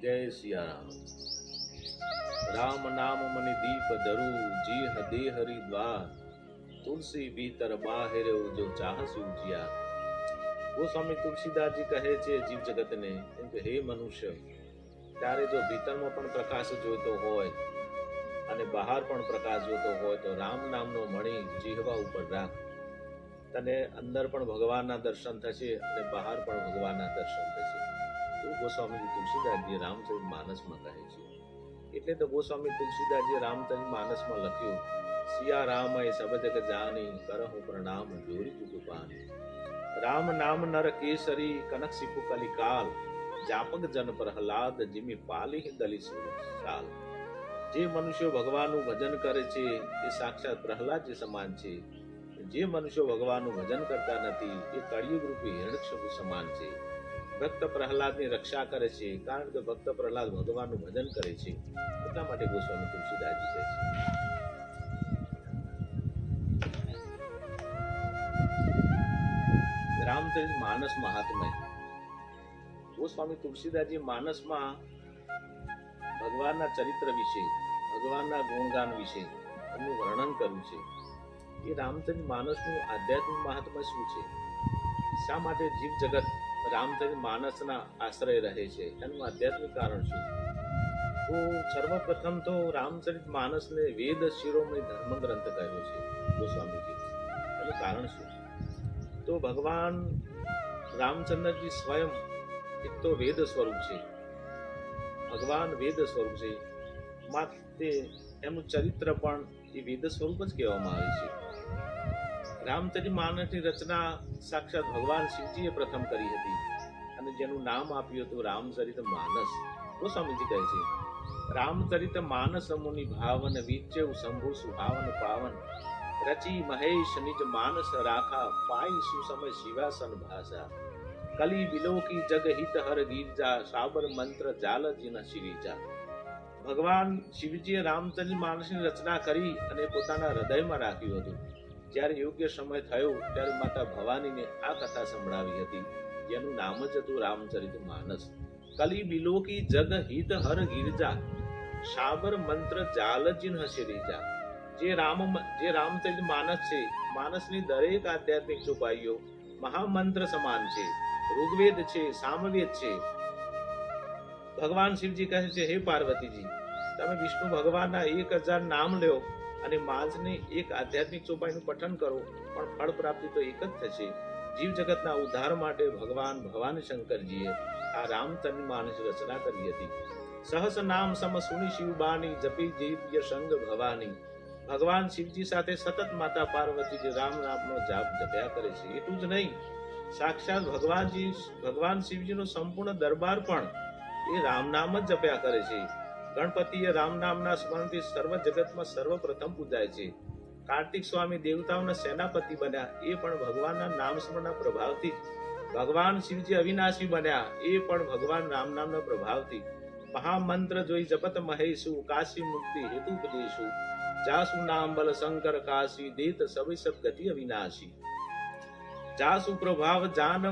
जय सिया राम। राम नाम मनि दीप धरु, जी हदे हरि द्वार, तुलसी भीतर बाहिर जो चाहस उजिया। गोस्वामी तुलसीदास जी કહે છે જીવ જગતને કે હે મનુષ્ય, તારે જો ભીતરમાં પણ પ્રકાશ જોઈતો હોય અને બહાર પણ પ્રકાશ જોઈતો હોય તો રામ નામનો મણી જીહવા ઉપર રાખ. તને અંદર પણ ભગવાનના દર્શન થશે અને બહાર પણ ભગવાનના દર્શન થશે. એવું ગોસ્વામીજી તુલસીદાસજી રામચરિત માનસમાં કહે છે. એટલે તો ગોસ્વામી તુલસીદાસજી રામચરિત માનસમાં લખ્યું, સિયા રામ એ સબ જગ જાની, કરહું પ્રણામ જોરી જુગ પાની. રામ નામ નર કેસરી, કનક સિપુ કલિકાલ, જાપક જન પ્રહલાદ, જીમી પાલી દલી સાલ. જે મનુષ્યો ભગવાનનું ભજન કરે છે એ સાક્ષાત પ્રહલાદ જે સમાન છે. જે મનુષ્યો ભગવાનનું ભજન કરતા નથી એ કળિયુગ રૂપી હિરણ્યકશિપુ સમાન છે. ભક્ત પ્રહલાદની રક્ષા કરે છે, કારણ કે ભક્ત પ્રહલાદ ભગવાનનું ભજન કરે છે. એટલા માટે ગોસ્વામી તુલસીદાસજી કહે છે. રામચરિત માનસ મહાત્મય. ગોસ્વામી તુલસીદાસજી માનસમાં ભગવાનના ચરિત્ર વિશે, ભગવાનના ગુણગાન વિશે એમનું વર્ણન કર્યું છે. એ રામચરિત માનસનું આધ્યાત્મિક મહાત્મ્ય શું છે, શા માટે જીવ જગત રામચરિત માનસના આશ્રય રહે છે, એનું આધ્યાત્મિક કારણ શું? તો સર્વપ્રથમ તો રામચરિત માનસને વેદ શિરોમણી ધર્મ ગ્રંથ કહ્યો છે ગોસ્વામીજી. એનું કારણ શું? તો ભગવાન રામચંદ્રજી સ્વયં એક તો વેદ સ્વરૂપ છે, ભગવાન વેદ સ્વરૂપ છે, માટે એમનું ચરિત્ર પણ એ વેદ સ્વરૂપ જ કહેવામાં આવે છે. રામચરિત માનસની રચના સાક્ષાત ભગવાન શિવજીએ પ્રથમ કરી હતી અને જેનું નામ આપ્યું હતું રામચરિત માનસ. ગોસ્વામીજી કહે છે, રામચરિત માનસ મુનિ ભાવન, વિચ્યવ શંભુ સુહાવન પાવન, રચી મહેશ નિજ માનસ રાખા, પાઈ સુસમય શિવાસન ભાષા, કલી વિલોકી જગ હિત હર ગીરજા, સાબર મંત્ર જાલ જીન શિરીજા. ભગવાન શિવજીએ રામચરિત માનસની રચના કરી અને પોતાના હૃદયમાં રાખ્યું હતું. જ્યારે યોગ્ય સમય થયો ત્યારે માતા ભવાનીને આ કથા સંભળાવી હતી, જેનું નામ જ હતું રામચરિત માનસ. કલી બિલોકી જગ હિત હર ગિરજા, સાબર મંત્ર જાલ ચિહ્ન શિરીજા. જે રામચરિત માનસ છે, માનસની દરેક આધ્યાત્મિક ચોપાઈઓ મહામંત્ર સમાન છે, ઋગ્વેદ છે, સામવેદ છે. ભગવાન શિવજી કહે છે, હે પાર્વતીજી, તમે વિષ્ણુ ભગવાનના 1000 નામ લ્યો અને માજની એક આધ્યાત્મિક ચોપાઈનું પઠન કરો, પણ ફળ પ્રાપ્તિ તો એક જ થશે. જીવ જગતના ઉદ્ધાર માટે ભગવાન ભવાની શંકરજીએ આ રામચરિત માનસ રચના કરી હતી. સહસ નામ સમ સુની શિવબાની, જપી જીવ્ય સંગ ભવાની. ભગવાન શિવજી સાથે સતત માતા પાર્વતીજી રામ નામનો જાપ જપ્યા કરે છે. એટલું જ નહીં, સાક્ષાત ભગવાન શિવજીનો સંપૂર્ણ દરબાર પણ એ રામ નામ જ જપ્યા કરે છે. ગણપતિએ રામ નામના સ્મરણથી સર્વ જગતમાં સર્વપ્રથમ પૂજાય છે. કાર્તિક સ્વામી દેવતાઓના સેનાપતિ બન્યા એ પણ ભગવાનના નામ સ્મરણના પ્રભાવથી. ભગવાન શિવજી અવિનાશી બન્યા એ પણ ભગવાન રામ નામના પ્રભાવથી. મહામંત્ર જોઈ જપત મહેશુ, કાશી મુક્તિ હેતુ ઉપદેશુ, જાસુ નામ બલ શંકર કાશી, દેત સભી સબ ગતિ અવિનાશી. જાસુ પ્રભાવ જાન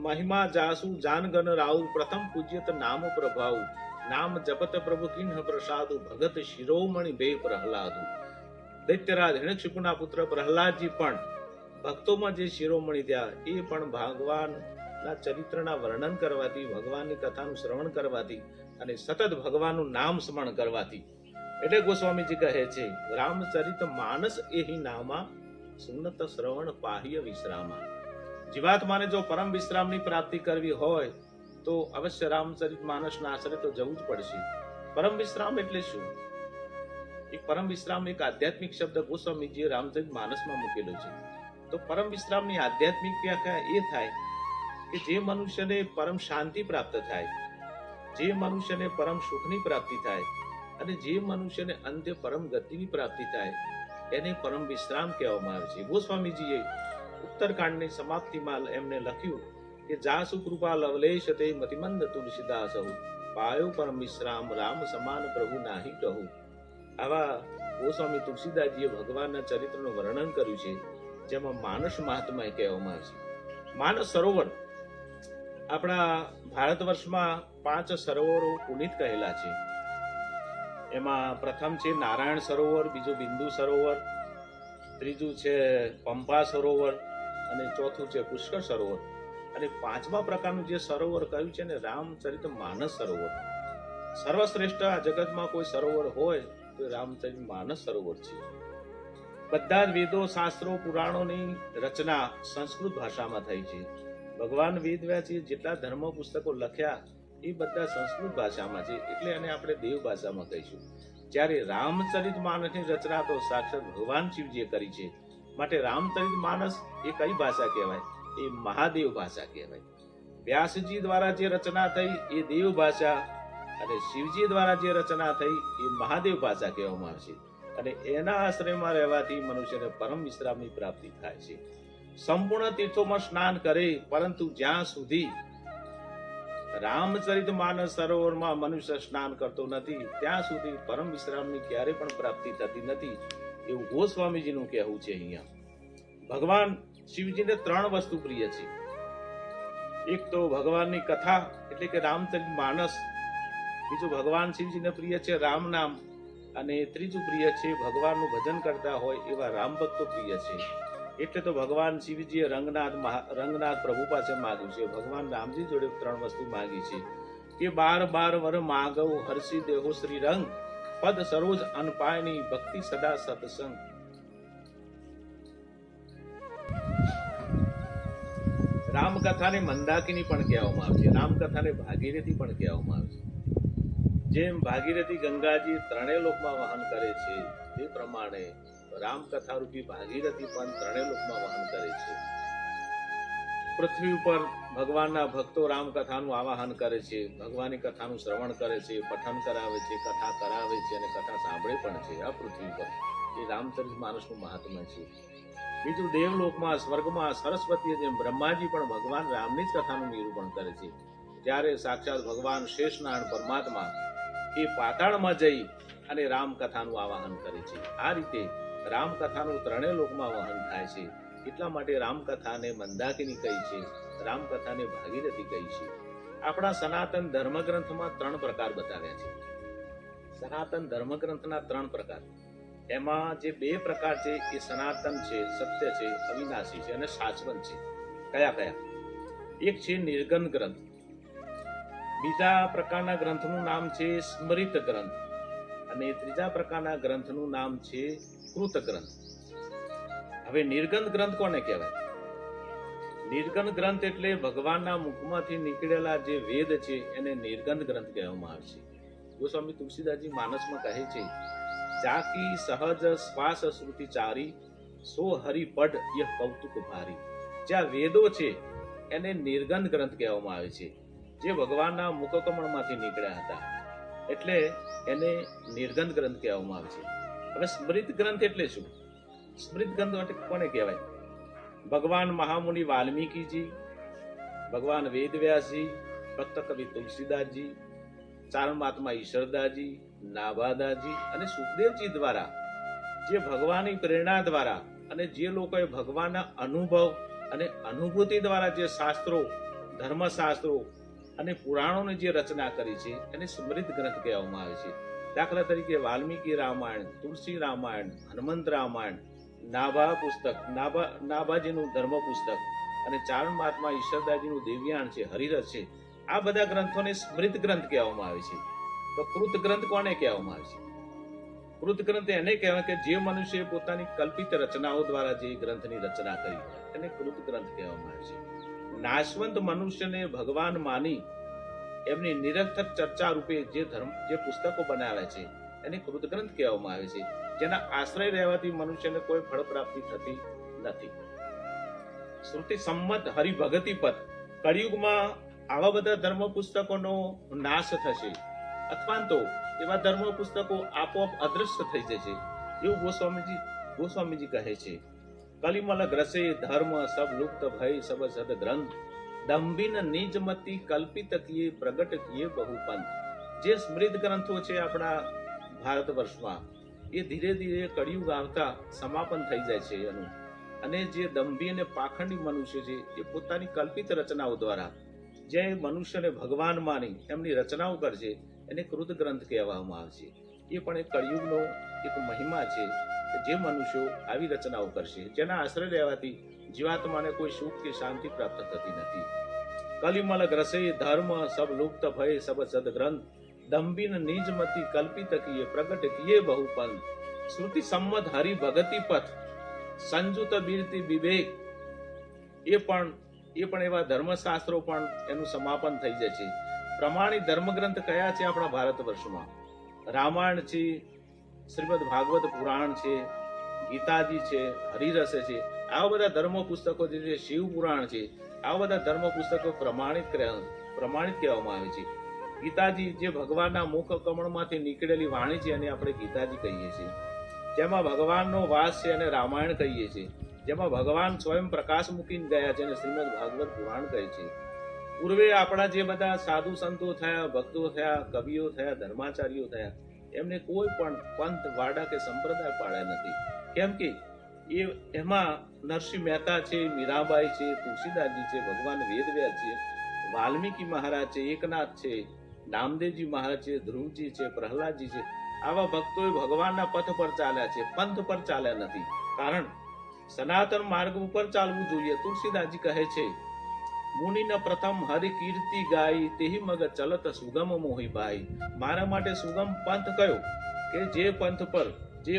મહિમા, જાસુ જાન ગણ રાઉ, પ્રથમ પૂજ્યત નામ પ્રભાવ, નામ જપત પ્રભુ કિન્હ પ્રસાદુ, ભગત શિરોમણી બે પ્રહલાદુ. દૈત્યરાજ હિરણ્યકશિપુના પુત્ર પ્રહલાદજી પણ ભક્તોમાં જે શિરોમણી થયા એ પણ ભગવાનના ચરિત્રના વર્ણન કરવાથી, ભગવાનની કથાનું શ્રવણ કરવાથી અને સતત ભગવાનનું નામ સ્મરણ કરવાથી. એટલે ગોસ્વામીજી કહે છે, રામચરિત માનસ એહી નામા, સુનત શ્રવણ પાહ્ય વિશ્રામા. જીવાત્માને જો પરમ વિશ્રામની પ્રાપ્તિ કરવી હોય તો અવશ્ય રામચરિત માનસના આશ્રય તો જવું જ પડશે. પરમ વિશ્રામ એટલે શું? એક પરમ વિશ્રામ એક આધ્યાત્મિક શબ્દ ગોસ્વામીજીએ રામચરિત માનસમાં મૂકેલો છે. તો પરમ વિશ્રામની આધ્યાત્મિક વ્યાખ્યા એ થાય કે જે મનુષ્યને પરમ શાંતિ પ્રાપ્ત થાય, જે મનુષ્યને પરમ સુખની પ્રાપ્તિ થાય અને જે મનુષ્યને અંત્ય પરમ ગતિની પ્રાપ્તિ થાય એને પરમ વિશ્રામ કહેવામાં આવે છે. ગોસ્વામીજીએ ઉત્તરકાંડની સમાપ્તિમાં એમને લખ્યું કે જાસુ કૃપા લવલેશ તે મતિમંદ તુલસીદાસ હુ, પાયો પરમ વિશ્રામ રામ સમાન પ્રભુ નાહી કહું. આવા ગોસ્વામી તુલસીદાસજીએ ભગવાનના ચરિત્રનું વર્ણન કર્યું છે, જેમાં માનસ મહાત્મા કહેવામાં આવે છે. માનસ સરોવર આપણા ભારત વર્ષમાં 5 સરોવરો પુનિત કહેલા છે. એમાં પ્રથમ છે નારાયણ સરોવર, બીજું બિંદુ સરોવર, ત્રીજું છે પંપા સરોવર અને ચોથું છે પુષ્કર સરોવર. અને પાંચમા પ્રકારનું જે સરોવર કહ્યું છે ને રામચરિત માનસ સરોવર. સર્વશ્રેષ્ઠ આ જગતમાં કોઈ સરોવર હોય તો રામચરિત માનસ સરોવર છે. બધા જ વેદો, શાસ્ત્રો, પુરાણોની રચના સંસ્કૃત ભાષામાં થઈ છે. ભગવાન વેદવ્યાસે જેટલા ધર્મ પુસ્તકો લખ્યા એ બધા સંસ્કૃત ભાષામાં છે, એટલે એને આપણે દેવ ભાષામાં કહીશું. જ્યારે રામચરિત માનસની રચના તો સાક્ષાત ભગવાન શિવજીએ કરી છે, માટે રામચરિત માનસ એ કઈ ભાષા કહેવાય? એ મહાદેવ ભાષા કહેવાય. વ્યાસજી દ્વારા જે રચના થઈ એ દેવ ભાષા અને શિવજી દ્વારા જે રચના થઈ એ મહાદેવ ભાષા કહેવામાં આવે છે. અને એના આશ્રયમાં રહેવાથી મનુષ્યને પરમ વિશ્રામની પ્રાપ્તિ થાય છે. સંપૂર્ણ તીર્થોમાં સ્નાન કરે, પરંતુ જ્યાં સુધી રામચરિત માનસ સરોવરમાં મનુષ્ય સ્નાન કરતો નથી ત્યાં સુધી પરમ વિશ્રામની ક્યારે પણ પ્રાપ્તિ થતી નથી, એવું ગોસ્વામીજીનું કહેવું છે. અહીંયા ભગવાન શિવજીને 3 વસ્તુ પ્રિય છે. એક તો ભગવાનની કથા એટલે કે રામચરિત માનસ, બીજું ભગવાન શિવજીને પ્રિય છે રામ નામ, અને ત્રીજું પ્રિય છે ભગવાનનું ભજન કરતા હોય એવા રામ ભક્તો પ્રિય છે. એટલે તો ભગવાન શિવજીએ રંગનાથ પ્રભુ પાસે માગ્યું છે. ભગવાન રામજી જોડે 3 વસ્તુ માગી છે કે 12 વર માગવ હર્ષિ દેહો શ્રી રંગ, પદ સરોજ અનપાયની ભક્તિ સદા સત્સંગ. રામકથાને મંદાકિની પણ કહેવામાં આવે છે, રામકથાને ભાગીરથી પણ કહેવામાં આવે છે. જેમ ભાગીરથી ગંગાજી 3 લોકમાં વહન કરે છે, તે પ્રમાણે રામકથા રૂપી ભાગીરથી પણ 3 લોકમાં વહન કરે છે. પૃથ્વી ઉપર ભગવાનના ભક્તો રામકથાનું આવાહન કરે છે, ભગવાનની કથાનું શ્રવણ કરે છે, પઠન કરાવે છે, કથા કરાવે છે અને કથા સાંભળે પણ છે. આ પૃથ્વી પર એ રામચરિત માનસનું મહાત્મ્ય છે. બીજું દેવલોકમાં, સ્વર્ગમાં સરસ્વતીએ જેમ બ્રહ્માજી પણ ભગવાન રામની જ કથાનું નિરૂપણ કરે છે. ત્યારે સાક્ષાત ભગવાન શેષનારાયણ પરમાત્મા એ પાતાળમાં જઈ અને રામકથાનું આવાહન કરે છે. આ રીતે રામકથાનું 3 લોકમાં વહન થાય છે. એટલા માટે રામકથાને મંદાકિની કહી છે, રામકથાને ભાગીરથી કહી છે. આપણા સનાતન ધર્મગ્રંથમાં 3 પ્રકાર બતાવ્યા છે. સનાતન ધર્મગ્રંથના 3 પ્રકાર. એમાં જે 2 પ્રકાર છે એ સનાતન છે, સત્ય છે, અવિનાશી છે અને શાશ્વત છે. કયા કયા? એક છે નિર્ગન ગ્રંથ, બીજા પ્રકારના ગ્રંથનું નામ છે સ્મૃત ગ્રંથ, અને ત્રીજા પ્રકારના ગ્રંથનું નામ છે કૃત ગ્રંથ. હવે નિર્ગંધ ગ્રંથ કોને કહેવાય? નિર્ગંધ ગ્રંથ એટલે ભગવાનના મુખમાંથી નીકળેલા જે વેદ છે એને નિર્ગંધ ગ્રંથ કહેવામાં આવે છે. ગોસ્વામી તુલસીદાસજી માનસમાં કહે છે, જાકી સહજ શ્વાસ શ્રુતિ ચારી, સો હરિ પઢ યહ કૌતુક ભારી. જ્યાં વેદો છે એને નિર્ગંધ ગ્રંથ કહેવામાં આવે છે, જે ભગવાનના મુખકમળમાંથી નીકળ્યા હતા, એટલે એને નિર્ગંધ ગ્રંથ કહેવામાં આવે છે. હવે સ્મૃત ગ્રંથ એટલે શું? સ્મૃત ગ્રંથ એટલે કોને કહેવાય? ભગવાન મહામુનિ વાલ્મીકીજી, ભગવાન વેદવ્યાસજી, ભક્ત કવિ તુલસીદાસજી, ચારણ મહાત્મા ઈશ્વરદાસજી, નાભાદાસજી અને સુખદેવજી દ્વારા જે ભગવાનની પ્રેરણા દ્વારા અને જે લોકોએ ભગવાનના અનુભવ અને અનુભૂતિ દ્વારા જે શાસ્ત્રો, ધર્મશાસ્ત્રો અને પુરાણોની જે રચના કરી છે એને સ્મૃત ગ્રંથ કહેવામાં આવે છે. દાખલા તરીકે વાલ્મીકી રામાયણ, તુલસી રામાયણ, હનુમંત રામાયણ, નાભા પુસ્તક, નાભાજીનું ધર્મ પુસ્તક અને ચારણ મહાત્મા ઈશ્વરદાસજીનું દેવ્યાણ છે, હરિરસ છે. આ બધા ગ્રંથોને સ્મૃત ગ્રંથ કહેવામાં આવે છે. તો કૃત ગ્રંથ કોને કહેવામાં આવે છે? કૃત ગ્રંથ એને કહેવાય કે જે મનુષ્યએ પોતાની કલ્પિત રચનાઓ દ્વારા જે ગ્રંથની રચના કરી એને કૃત ગ્રંથ કહેવામાં આવે છે. નાશવંત મનુષ્યને ભગવાન માની એમની નિરર્થક ચર્ચા રૂપે જે પુસ્તકો બનાવ્યા છે એને કૃત ગ્રંથ કહેવામાં આવે છે, જેના આશ્રય રહેવાથી મનુષ્યને કોઈ ફળ પ્રાપ્તિ થતી નથી. શ્રુતિ સંમત હરિભગતિ પથ. કળિયુગમાં આવા બધા ધર્મ પુસ્તકોનો નાશ થશે, અથવા તો એવા ધર્મ પુસ્તકો આપોઆપ અદૃશ્ય થઈ જશે, એવું ગોસ્વામીજી કહે છે. કલિમલ ગ્રસે ધર્મ સબ લુપ્ત ભય સબ સદ ગ્રંથ, દંભિન નિજમતી કલ્પિત કિયે પ્રગટ કિયે બહુ પંથ. જે સ્મૃત ગ્રંથો છે આપણા ભારત વર્ષમાં, એ ધીરે ધીરે કળિયુગ આવતા સમાપન થઈ જાય છે એનું. અને જે દંભી અને પાખંડી મનુષ્ય છે એ પોતાની કલ્પિત રચનાઓ દ્વારા જે મનુષ્યને ભગવાન માની એમની રચનાઓ કરશે એને કૃત ગ્રંથ કહેવામાં આવે છે. એ પણ એક કળિયુગનો એક મહિમા છે કે જે મનુષ્યો આવી રચનાઓ કરશે, જેના આશ્રય રહેવાથી જીવાત્માને કોઈ સુખ કે શાંતિ પ્રાપ્ત થતી નથી. કલિમલ ગ્રસે ધર્મ સબ લુપ્ત ભય સબ સદગ્રંથ દંભીન નિજમતી કલ્પિત કિયે પ્રગટ કિયે બહુ પંથ શ્રુતિ સંમત હરિ ભગતિ પથ સંજુત બિરતિ વિવેક. એ પણ એવા ધર્મશાસ્ત્રો પણ એનું સમાપન થઈ જશે. પ્રમાણિત ધર્મગ્રંથ કયા છે આપણા ભારત વર્ષમાં? રામાયણ છે, શ્રીમદ ભાગવત પુરાણ છે, ગીતાજી છે, હરિરસ છે. આવા બધા ધર્મ પુસ્તકો છે, શિવ પુરાણ છે. આવા બધા ધર્મ પુસ્તકો પ્રમાણિત કહેવામાં આવે છે. ગીતાજી જે ભગવાનના મુખ કમળમાંથી નીકળેલી વાણી છે એને આપણે ગીતાજી કહીએ છીએ. જેમાં ભગવાનનો વાસ છે અને રામાયણ કહીએ છીએ. જેમાં ભગવાન સ્વયં પ્રકાશ મૂકીને ગયા છે અને શ્રીમદ ભાગવત પુરાણ કહે છે. પૂર્વે આપણા જે બધા સાધુ સંતો થયા, ભક્તો થયા, કવિઓ થયા, ધર્માચાર્યો થયા, એમને કોઈ પણ પંથ, વાડા કે સંપ્રદાય પાડ્યા નથી. કેમ કે એમાં નરસિંહ મહેતા છે, મીરાબાઈ છે, તુલસીદાસજી છે, ભગવાન વેદવ્યાસ છે, વાલ્મીકી મહારાજ છે, એકનાથ છે, નામદેવજી મહારાજ છે, ધ્રુવજી છે, પ્રહલાદજી છે. આવા ભક્તોએ ભગવાનના પથ પર ચાલ્યા છે, પંથ પર ચાલ્યા નથી. કારણ સનાતન માર્ગ ઉપર ચાલવું જોઈએ. તુલસીદાસજી કહે છે, મુનિન પ્રથમ હરિ કીર્તિ ગાઈ તેહી મગ ચલત સુગમ મોહી બાઈ. મારા માટે સુગમ પંથ કયો? કે જે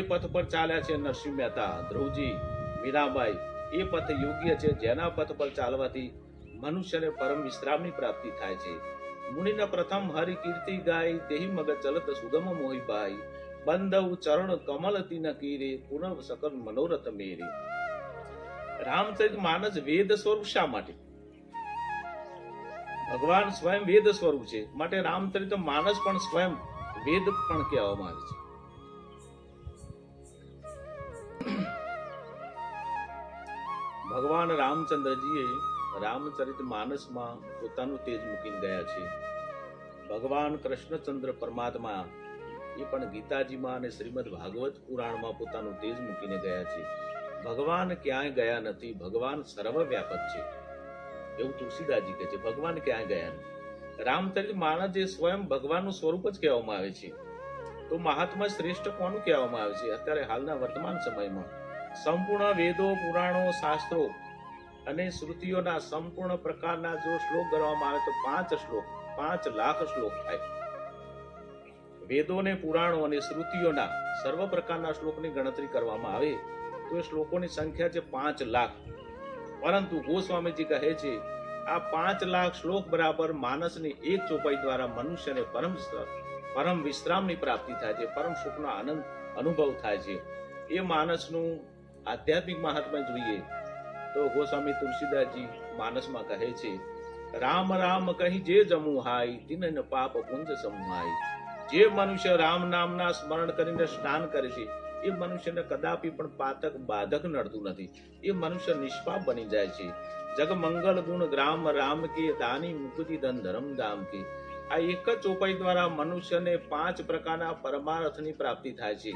પથ પર ચાલ્યા છે નરસિંહ મહેતા, ધ્રુવજી, મીરાબાઈ, એ પથ યોગ્ય છે. જેના પથ પર ચાલવાથી મનુષ્યને પરમ વિશ્રામની પ્રાપ્તિ થાય છે. મુનિના પ્રથમ હરિ કીર્તિ ગાય તેહી મગ ચલત સુગમ મોહી બાઈ બંધવ ચરણ કમલ તિન કીરે પુનઃ સકલ મનોરથ મેરે. રામચરિત માનસ વેદ સ્વરૂપ શા માટે? ભગવાન સ્વયં વેદ સ્વરૂપ છે, માટે રામચરિત માનસ પણ સ્વયં વેદ પણ કહેવામાં આવે છે. ભગવાન રામચંદ્રજીએ રામચરિત માનસમાં પોતાનું તેજ મૂકીને ગયા છે. ભગવાન કૃષ્ણચંદ્ર પરમાત્મા એ પણ ગીતાજીમાં અને શ્રીમદ ભાગવત પુરાણમાં પોતાનું તેજ મૂકીને ગયા છે. ભગવાન ક્યાંય ગયા નથી. ભગવાન સર્વવ્યાપક છે એવું તુલસીદાસજી કહે છે. ભગવાન ક્યાંય ગયા નથી. રામચરિત માનસ જે સ્વયં ભગવાનનું સ્વરૂપ જ કહેવામાં આવે છે. તો મહાત્મા શ્રેષ્ઠ કોનું કહેવામાં આવે છે? અત્યારે હાલના વર્તમાન સમયમાં સંપૂર્ણ વેદો, પુરાણો, શાસ્ત્રો અને શ્રુતિઓના સંપૂર્ણ પ્રકારના જો શ્લોક ગણવામાં આવે તો 5 શ્લોક, 5 લાખ શ્લોક થાય. વેદો ને પુરાણો અને શ્રુતિઓના સર્વ પ્રકારના શ્લોકની ગણતરી કરવામાં આવે તો એ શ્લોકોની સંખ્યા છે 5 લાખ. પરંતુ ગોસ્વામીજી કહે છે આ 5 લાખ શ્લોક બરાબર માનસની એક ચોપાઈ દ્વારા મનુષ્યને પરમ વિશ્રામની પ્રાપ્તિ થાય છે, પરમ સુખનો આનંદ અનુભવ થાય છે. એ માનસનું આધ્યાત્મિક મહાત્મા જોઈએ તો ગોસ્વામી તુલસીદાસજી માનસમાં કહે છે, રામ રામ કહી જે જમુ હાય તિન પાપ પુંજ સમુહાય. જે મનુષ્ય રામ નામના સ્મરણ કરીને સ્નાન કરે છે એ મનુષ્યને કદાપી પણ પાતક બાધક નડતું નથી. એ મનુષ્ય નિષ્પાપ બની જાય છે. જગ મંગલ ગુણ ગ્રામ રામ કે દાની મુક્તિ ધન ધર્મ ધામ કે. આ એક જ ચોપાઈ દ્વારા મનુષ્યને 5 પ્રકારના પરમાર્થની પ્રાપ્તિ થાય છે.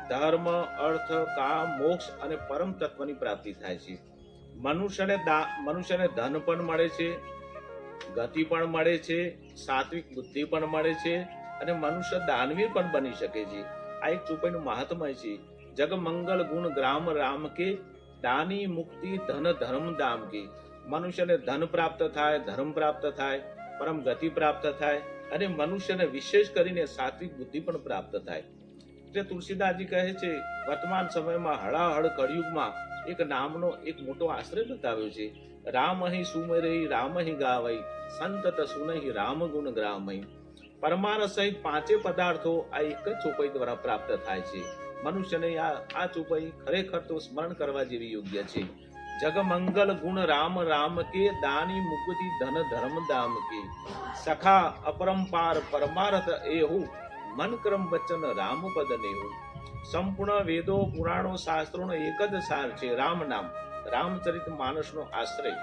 ધર્મ, અર્થ, કામ, મોક્ષ અને પરમ તત્વની પ્રાપ્તિ થાય છે. મનુષ્યને ધન પણ મળે છે, ગતિ પણ મળે છે, સાત્વિક બુદ્ધિ પણ મળે છે અને મનુષ્ય દાનવીર પણ બની શકે છે. આ એક ચોપાઈનું મહાત્મય છે. જગ મંગલ ગુણ ગ્રામ રામ કે દાની મુક્તિ ધન ધર્મ ધામ કે. મનુષ્યને ધન પ્રાપ્ત થાય, ધર્મ પ્રાપ્ત થાય, પરમ ગતિ પ્રાપ્ત થાય અને મનુષ્યને વિશેષ કરીને સાત્વિક બુદ્ધિ પણ પ્રાપ્ત થાય. એટલે તુલસીદાસજી કહે છે વર્તમાન સમયમાં હળાહળ કળિયુગમાં એક નામનો એક મોટો આશ્રય બતાવ્યો છે. રામ અહીં સુમરઈ રામ અહીં ગાવઈ સંતત સુનહી રામ ગુણ ગ્રામઈ. પરમાર્થ સહિત 5 પદાર્થો આ એક જ ચોપાઈ દ્વારા પ્રાપ્ત થાય છે. મનુષ્યને આ ચોપાઈ ખરેખર તો સ્મરણ કરવા જેવી યોગ્ય છે. જગ મંગલ ગુણ રામ રામ કે દાની મુક્તિ ધન ધર્મ ધામ કે. સખા અપરંપાર પરમાર્થ એહુ મન ક્રમ વચન રામ પદ નેહુ. સંપૂર્ણ વેદો, પુરાણો, શાસ્ત્રોનો એક જ સાર છે રામ નામ. રામચરિત માનસનો આશ્રય.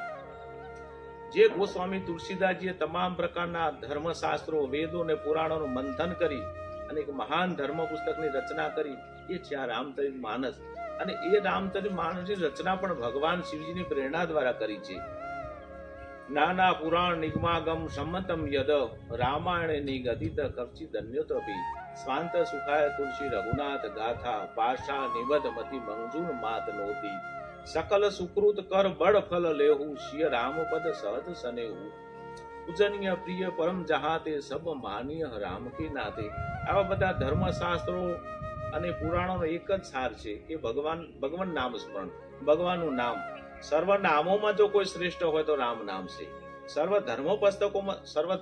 જે ગોસ્વામી તુલસીદાસજીએ તમામ પ્રકારના ધર્મશાસ્ત્રો, વેદો અને પુરાણોનું મંથન કરી અને એક મહાન ધર્મ પુસ્તકની રચના કરી એ છે આ રામચરિત માનસ. અને એ રામચરિત માનસની રચના પણ ભગવાન શિવજીની પ્રેરણા દ્વારા કરી છે. નાના પુરાણ નિગમાગમ સંમતમ યદ રામાયણે નિગદિત કવચિત અન્યતપી સ્વાંત સુખાય તુલસી રઘુનાથ ગાથા પાશા નિબધ મતિ મંજૂર માત નોતી સકલ સુકૃત કર બળ ફલ લેહુ શિય રામ પદ સહજ સનેહુ પૂજનીય પ્રિય પરમ જહાતે સબ માનીય રામ કે નાતે. આવા બધા ધર્મશાસ્ત્રો અને પુરાણોનો એક જ સાર છે કે ભગવાન નામ સ્મરણ, ભગવાનનું નામ. સર્વ નામોમાં જો કોઈ શ્રેષ્ઠ હોય તો રામ નામ છે. સર્વ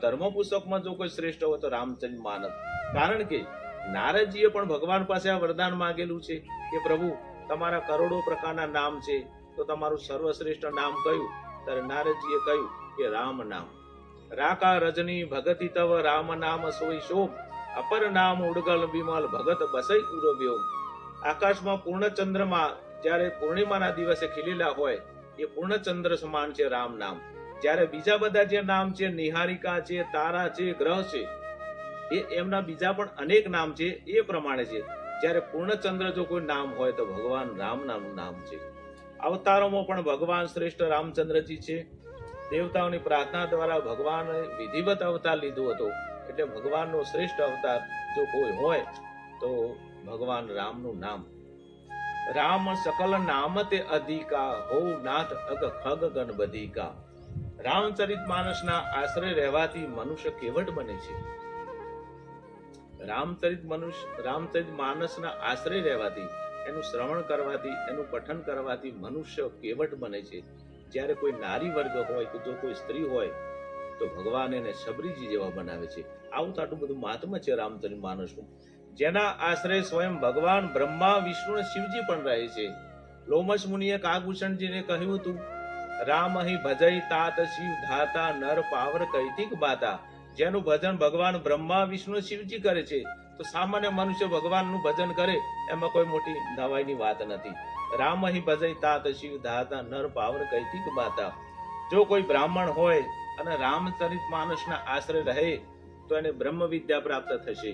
ધર્મ પુસ્તકોમાં જો કોઈ શ્રેષ્ઠ હોય તો રામચરિત માનસ. કારણ કે નારદજીએ પણ ભગવાન પાસે આ વરદાન માંગેલું છે કે પ્રભુ તમારા કરોડો પ્રકારના નામ છે તો તમારું સર્વશ્રેષ્ઠ નામ કયું? ત્યારે નારદજીએ કહ્યું કે રામ નામ. રાકા રજની ભગતિ તવ રામ નામ સોઈ શોભ અપર નામ ઉડગલ વિમલ ભગત બસઈ ઉરવ્યો. આકાશમાં પૂર્ણચંદ્રમાં જ્યારે પૂર્ણિમાના દિવસે ખીલેલા હોય એ પૂર્ણચંદ્ર સમાન છે રામ નામ. જ્યારે બીજા બધા જે નામ છે, નિહારિકા છે, તારા છે, ગ્રહ છે, એ એમના બીજા પણ અનેક નામ છે, એ પ્રમાણે છે. જ્યારે પૂર્ણચંદ્ર જો કોઈ નામ હોય તો ભગવાન રામ નામનું નામ છે. અવતારોમાં પણ ભગવાન શ્રેષ્ઠ રામચંદ્રજી છે. દેવતાઓની પ્રાર્થના દ્વારા ભગવાને વિધિવત અવતાર લીધો હતો. એટલે ભગવાનનો શ્રેષ્ઠ અવતાર જો કોઈ હોય તો ભગવાન રામનું નામ. રામ સકલ નામ તે અધિકા હો નાથ અગ ખગ ગણ બધીકા. રામચરિત માનસના આશ્રય રહેવાથી મનુષ્ય કેવટ બને છે. રામચરિત માનસના આશ્રય રહેવાથી, એનું શ્રવણ કરવાથી, એનું પઠન કરવાથી મનુષ્ય કેવટ બને છે. જ્યારે કોઈ નારી વર્ગ હોય કે જો કોઈ સ્ત્રી હોય તો ભગવાન એને શબરીજી જેવા બનાવે છે. આવું તો આટલું બધું મહાત્મ્ય છે રામચરિત માનસનું. જેના આશ્રય સ્વયં ભગવાન બ્રહ્મા, વિષ્ણુ અને શિવજી પણ રહે છે. લોમશ મુનિએ કાગભૂષણજીને કહ્યું હતું, રામ અહીં ભજઈ તાત શિવ ધાતા નર પાવર કૈતિક બાતા. જેનું ભજન ભગવાન બ્રહ્મા, વિષ્ણુ, શિવજી કરે છે તો સામાન્ય મનુષ્ય ભગવાનનું ભજન કરે એમાં કોઈ મોટી નવાઈની વાત નથી. રામ અહીં ભજઈ તાત શિવ ધાતા નર પાવર કૈતિક બાતા. જો કોઈ બ્રાહ્મણ હોય અને રામચરિત માનસના આશ્રય રહે તો એને બ્રહ્મ વિદ્યા પ્રાપ્ત થશે.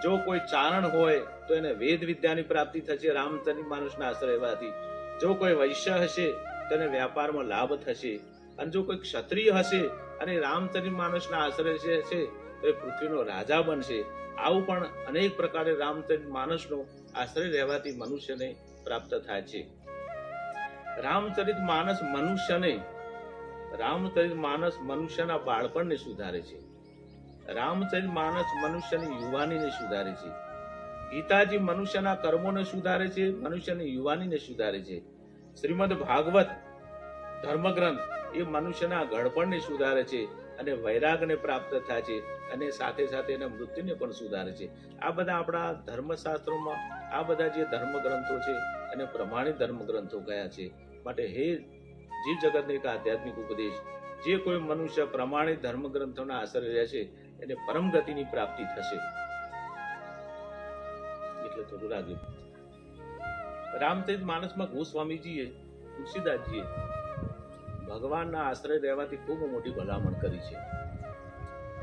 જો કોઈ ચારણ હોય તો એને વેદ વિદ્યાની પ્રાપ્તિ થશે રામચરિત માનસના આશ્રય રહેવાથી. જો કોઈ વૈશ્ય હશે તો એને વ્યાપારમાં લાભ થશે. અને જો કોઈ ક્ષત્રિય હશે અને રામચરિત માનસના આશ્રય છે તો એ પૃથ્વીનો રાજા બનશે. આવું પણ અનેક પ્રકારે રામચરિત માનસનો આશ્રય રહેવાથી મનુષ્યને પ્રાપ્ત થાય છે. રામચરિત માનસ મનુષ્યના બાળપણને સુધારે છે. રામચરિત માનસ મનુષ્યની યુવાનીને સુધારે છે. ગીતાજી મનુષ્યના કર્મોને સુધારે છે, મનુષ્યની યુવાનીને સુધારે છે. શ્રીમદ ભાગવત ધર્મગ્રંથ એ મનુષ્યના ઘડપણને સુધારે છે અને વૈરાગને પ્રાપ્ત થાય છે અને સાથે સાથે એના મૃત્યુને પણ સુધારે છે. આ બધા આપણા ધર્મશાસ્ત્રોમાં આ બધા જે ધર્મગ્રંથો છે એને પ્રમાણિત ધર્મગ્રંથો કયા છે. માટે હે જીવ જગતને એક આધ્યાત્મિક ઉપદેશ, જે કોઈ મનુષ્ય પ્રમાણિત ધર્મગ્રંથોના આશ્રય રહેશે એને પરમ ગતિની પ્રાપ્તિ થશે. એટલે થોડું લાગ્યું. રામચરિત માનસમાં ગોસ્વામીજીએ, તુલસીદાસજીએ ભગવાનના આશ્રય રહેવાથી ખૂબ મોટી ભલામણ કરી છે.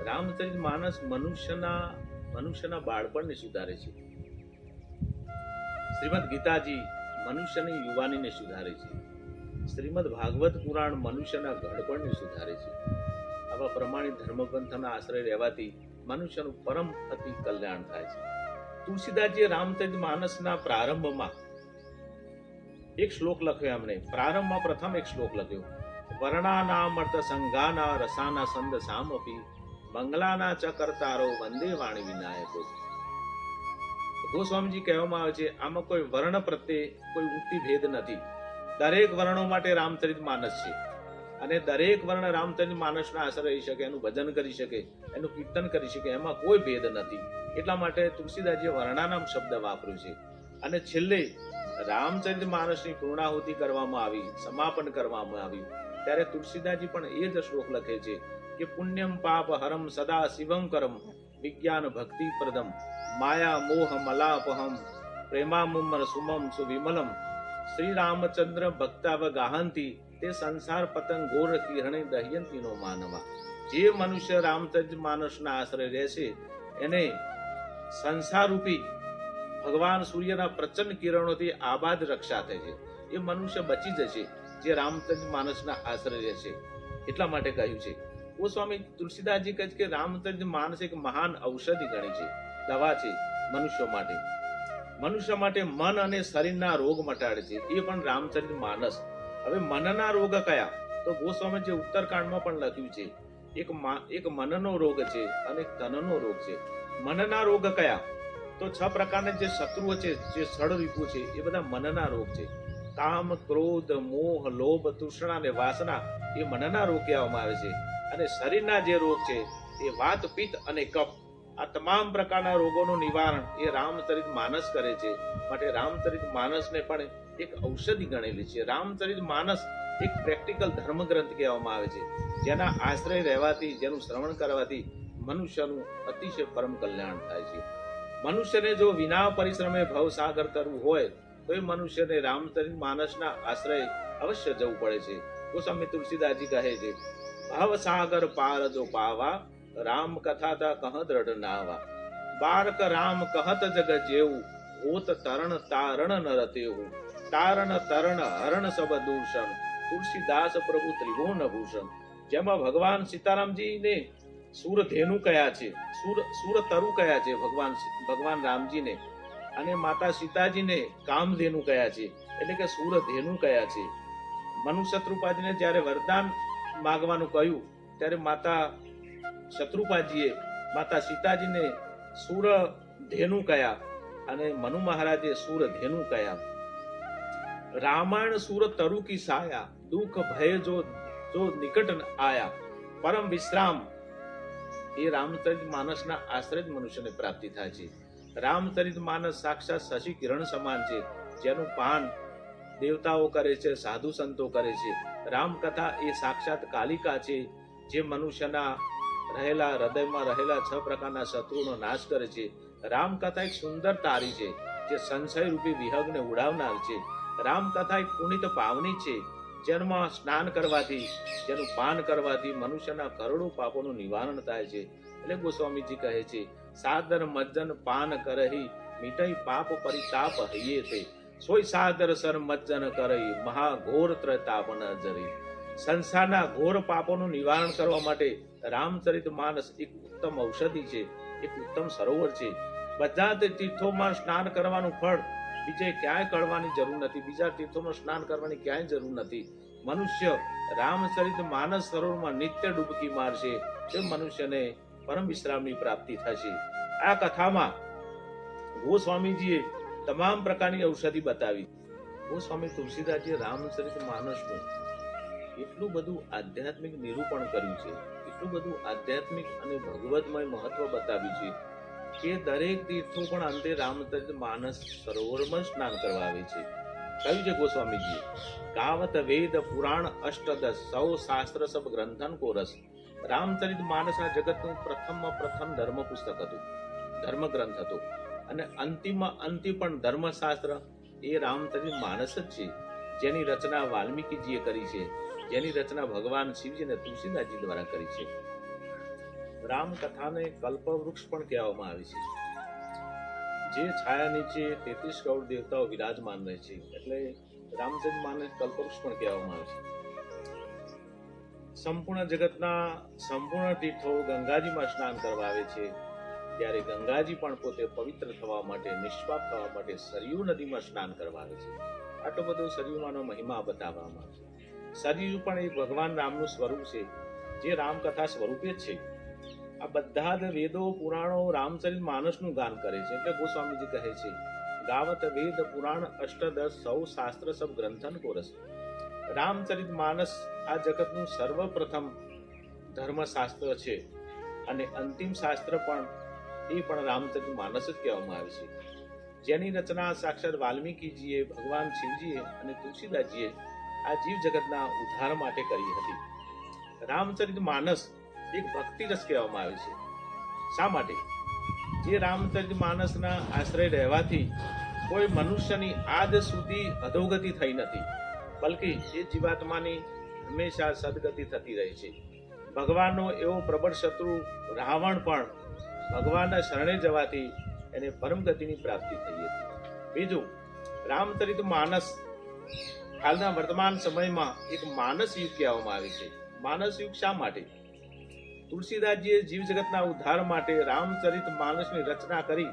રામચરિત માનસ મનુષ્યના બાળપણને સુધારે છે. શ્રીમદ ગીતાજી મનુષ્યની યુવાનીને સુધારે છે. શ્રીમદ ભાગવત પુરાણ મનુષ્યના ઘડપણને સુધારે છે. આવા પ્રમાણિત ધર્મગ્રંથના આશ્રય રહેવાથી મનુષ્યનું પરમ અતિ કલ્યાણ થાય છે. તુલસીદાસજીએ રામચરિત માનસના પ્રારંભમાં એક શ્લોક લખ્યો. એમણે પ્રારંભમાં પ્રથમ એક શ્લોક લખ્યો, વર્ણાનામર્થ સંઘાના રસાના સંદ સામપી મંગલાના ચકરતારો વંદે વાણી વિનાયકો. ગોસ્વામીજી કહેવામાં આવે છે આમાં કોઈ વર્ણ પ્રત્યે કોઈ ઉક્તિ ભેદ નથી. દરેક વર્ણો માટે રામચરિત માનસ છે અને દરેક વર્ણ રામચરિત માનસના આશ્રય રહી શકે, એનું ભજન કરી શકે, એનું કીર્તન કરી શકે, એમાં કોઈ ભેદ નથી. એટલા માટે તુલસીદાસજીએ વર્ણાનામ શબ્દ વાપર્યો છે. અને છેલ્લે રામચરિત માનસની પૂર્ણાહુતિ કરવામાં આવી, સમાપન કરવામાં આવ્યું, ત્યારે તુલસીદાસજી પણ એ જ શ્લોક લખે છે કે પુણ્યમ પાપ હરમ સદા શિવમ કરમ વિજ્ઞાન ભક્તિ પ્રદમ માયા મોહ મલાપહમ પ્રેમામુમર સુમમ સુવિમલમ શ્રી રામચંદ્ર ભક્તાવ ગાહંતી તે સંસાર પતંગ ગોર કિરણે દહ્યંતી નો માનવા. જે મનુષ્ય રામચરિત માનસના આશ્રય રહેશે એને સંસારરૂપી ભગવાન સૂર્યના પ્રચંડ કિરણોથી આબાદ રક્ષા થાય છે. એ મનુષ્ય બચી જશે જે રામચરિત માનસના આશ્રય રહેશે. એટલા માટે કહ્યું છે. ગોસ્વામી તુલસીદાસજી કહે છે કે રામચરિત માનસ એક મહાન ઔષધિ ગણી છે, દવા છે મનુષ્ય માટે. મનુષ્ય માટે મન અને શરીરના રોગ મટાડે છે, એ પણ રામચરિત માનસ. હવે મનના રોગ કયા? તો ગોસ્વામી જે ઉત્તરકાંડમાં પણ લખ્યું છે, એક મનનો રોગ છે અને એક તનનો રોગ છે. મનના રોગ કયા? તો 6 પ્રકારના જે શત્રુઓ છે, જે ષડરીપુ છે, એ બધા મનના રોગ છે. કામ, ક્રોધ, મોહ, લોભ, તૃષ્ણા અને વાસના એ મનના રોગ કહેવામાં આવે છે. અને શરીરના જે રોગ છે એ વાત, પિત્ત અને કફ, આ તમામ પ્રકારના રોગોનું નિવારણ એ રામચરિત માનસ કરે છે. માટે રામચરિત માનસને પણ એક ઔષધિ ગણેલી છે. રામચરિત માનસ એક પ્રેક્ટિકલ ધર્મ ગ્રંથ કહેવામાં આવે છે, જેના આશ્રય રહેવાથી, જેનું શ્રવણ કરવાથી મનુષ્યનું અતિશય પરમ કલ્યાણ થાય છે. મનુષ્યને જો વિના પરિશ્રમે ભવસાગર તરવું હોય તો એ મનુષ્યને રામચરિત માનસના આશ્રય અવશ્ય જવું પડે છે. ગોસ્વામી તુલસીદાસજી કહે છે, ભવસાગર પાર જો પાવા, રામ કથા તા કહ દ્રઢ નાવા. બારક રામ કહત જગ જેવું, હોત તરણ તારણ નર તેવું. તારણ તરણ હરણ સબ દૂષણ, તુલસીદાસ પ્રભુ ત્રિભુવન ભૂષણ. જેમાં ભગવાન સીતારામજીને સૂરધેનુ કયા છે, સૂરતરુ કયા છે ભગવાન રામજીને, અને માતા સીતાજીને કામધેનુ કયા છે, એટલે કે સૂરધેનુ કયા છે. મનુ શત્રુપાજીને જ્યારે વરદાન માગવાનું કહ્યું ત્યારે માતા શત્રુપાજીએ માતા સીતાજીને સૂરધેનુ કયા અને મનુ મહારાજે સૂરધેનુ કયા. રામાયણ સૂરતરુ કી સાયા, દુઃખ ભય જો નિકટ આયા. પરમ વિશ્રામ એ રામચરિત માનસના આશ્રય જ મનુષ્યને પ્રાપ્તિ થાય છે. રામચરિત માનસ સાક્ષાત શશી કિરણ સમાન છે, જેનું પાન દેવતાઓ કરે છે, સાધુ સંતો કરે છે. રામકથા એ સાક્ષાત કાલિકા છે, જે મનુષ્યના હૃદયમાં રહેલા 6 પ્રકારના શત્રુનો નાશ કરે છે. રામકથા એક સુંદર તારી છે, જે સંશય રૂપી વિહગને ઉડાવનાર છે. રામકથા એક પુનિત પાવની છે, જેમાં સ્નાન કરવાથી, જેનું પાન કરવાથી મનુષ્યના કરોડો પાપોનું નિવારણ થાય છે. એટલે ગોસ્વામીજી કહે છે, સાદર મજ્જન પાન કરહી, મીઠાઈ પાપ પરિતાપ હૈયે તે. સોય સાદર સર મજ્જન કરહી, મહાઘોર ત્રતાપ ન જરી. સંસારના ઘોર પાપોનું નિવારણ કરવા માટે રામચરિત માનસ એક ઉત્તમ ઔષધિ છે, એક ઉત્તમ સરોવર છે. બધા તીર્થોમાં સ્નાન કરવાનું ફળ બીજે ક્યાંય કરવાની જરૂર નથી, બીજા તીર્થોમાં સ્નાન કરવાની ક્યાંય જરૂર નથી. મનુષ્ય રામચરિત માનસ સરોવરમાં નિત્ય ડૂબકી મારશે તે મનુષ્યને પરમ વિશ્રામની પ્રાપ્તિ થશે. આ કથામાં ગોસ્વામીજીએ તમામ પ્રકારની ઔષધિ બતાવી. ગોસ્વામી તુલસીદાસજીએ રામચરિત માનસનું એટલું બધું આધ્યાત્મિક નિરૂપણ કર્યું છે, એટલું બધું આધ્યાત્મિક અને ભગવતમય મહત્વ બતાવ્યું છે કે દરેક તીર્થો પણ અંતે રામચરિત માનસ સરોવરમાં સ્નાન કરવા આવે છે. કહ્યું છે ગોસ્વામીજીએ, ગાવત વેદ પુરાણ અષ્ટદશ, સૌ શાસ્ત્ર સબ ગ્રંથન કો રસ. રામચરિત માનસના જગતનું પ્રથમ ધર્મ પુસ્તક હતું, ધર્મ ગ્રંથ હતો, અને અંતિમ પણ ધર્મશાસ્ત્ર એ રામચરિત માનસ જ છે, જેની રચના વાલ્મીકીજીએ કરી છે, જેની રચના ભગવાન શિવજી અને તુલસીદાસજી દ્વારા કરી છે. રામકથાને કલ્પવૃક્ષ પણ કહેવામાં આવે છે, જે છાયા નીચે 33 કરોડ દેવતાઓ વિરાજમાન રહે છે, એટલે રામચરિત માનસ કલ્પવૃક્ષ પણ કહેવામાં આવે છે. સંપૂર્ણ જગતના સંપૂર્ણ તીર્થો ગંગાજીમાં સ્નાન કરવા આવે છે, ત્યારે ગંગાજી પણ પોતે પવિત્ર થવા માટે, નિષ્પાપ થવા માટે સરયુ નદીમાં સ્નાન કરવા આવે છે. આટલો બધો સરયુમાંનો મહિમા બતાવવામાં આવે છે. સરયુ પણ એક ભગવાન રામનું સ્વરૂપ છે, જે રામકથા સ્વરૂપે જ છે. આ બધા જ વેદો પુરાણો રામચરિત માનસનું ગાન કરે છે. એટલે ગોસ્વામીજી કહે છે, ગાવત વેદ પુરાણ અષ્ટદશ, સૌ શાસ્ત્ર સબ ગ્રંથન કોરસ. રામચરિત માનસ આ જગતનું સર્વપ્રથમ ધર્મશાસ્ત્ર છે, અને અંતિમ શાસ્ત્ર પણ એ પણ રામચરિત માનસ જ કહેવામાં આવે છે, જેની રચના સાક્ષાત વાલ્મીકીજીએ, ભગવાન શિવજીએ અને તુલસીદાસજીએ આ જીવ જગતના ઉદ્ધાર માટે કરી હતી. રામચરિત માનસ એક ભક્તિ રસ કહેવામાં આવે છે. શા માટે? જે રામચરિત માનસના આશ્રય રહેવાથી કોઈ મનુષ્યની આજ સુધી અધોગતિ થઈ નથી, બલકે એ જીવાત્માની હંમેશા સદગતિ થતી રહે છે. ભગવાનનો એવો પ્રબળ શત્રુ રાવણ પણ ભગવાનના શરણે જવાથી એને પરમ ગતિની પ્રાપ્તિ થઈ હતી. બીજું, રામચરિત માનસ હાલના વર્તમાન સમયમાં એક માનસ યુગ કહેવામાં આવે છે. માનસ યુગ શા માટે? તુલસીદાસજીએ જીવ જગતના ઉદ્ધાર માટે રામચરિત માનસની રચના કરી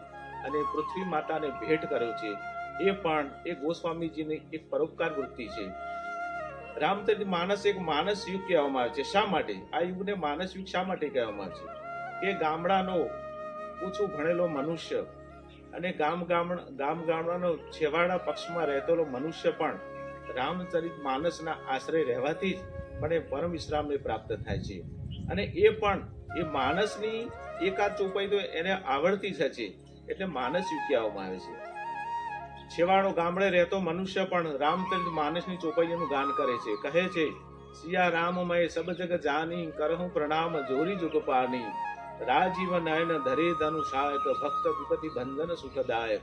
અને પૃથ્વી માતાને ભેટ કર્યો છે. એ પણ એ ગોસ્વામીજીની એક પરોપકાર વૃત્તિ છે. રામચરિત માનસ એક માનસ યુગ કહેવામાં આવે છે. શા માટે આ યુગને માનસ યુગ શા માટે કહેવામાં આવે છે? કે ગામડાનો ઓછું ભણેલો મનુષ્ય અને ગામડાનો છેવાડા પક્ષમાં રહેતો મનુષ્ય પણ રામચરિત માનસના આશ્રય રહેવાથી જ પણ એ પરમ વિશ્રામને પ્રાપ્ત થાય છે. અને એ પણ એ માનસની એકાદ ચોપાઈ તો એને આવડતી જ છે, એટલે માનસ યુગ કહેવામાં આવે છે. છેવાડો ગામડે રહેતો મનુષ્ય પણ રામચરિત માનસની ચોપાઈનું ગાન કરે છે. કહે છે, સિયા રામમય સબ જગ જાની, કરહું પ્રણામ જોરી જુગ પાની, રાજીવ નયન ધરે ધनु સહાયક, ભક્ત વિપતિ બંધન સુખદાયક,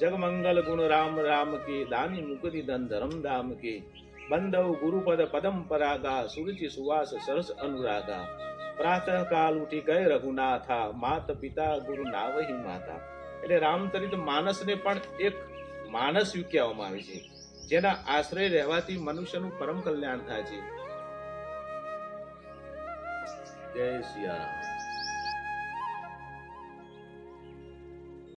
જગ મંગલ ગુણ રામ રામ કે, દાની મુકુતિ ધન ધર્મ ધામ કે, બંધવ ગુરુપદ પદમ પરાગા, સુરુચિ સુવાસ સરસ અનુરાગા, પ્રાતઃ કાલ ઉઠી ગયે રઘુનાથા, માત પિતા ગુરુ નાવહી માતા. એટલે રામચરિત માનસને પણ એક માનસ યુગ કહેવામાં આવે છે, જેના આશ્રય રહેવાથી મનુષ્યનું પરમ કલ્યાણ થાય છે. જય સિયારામ.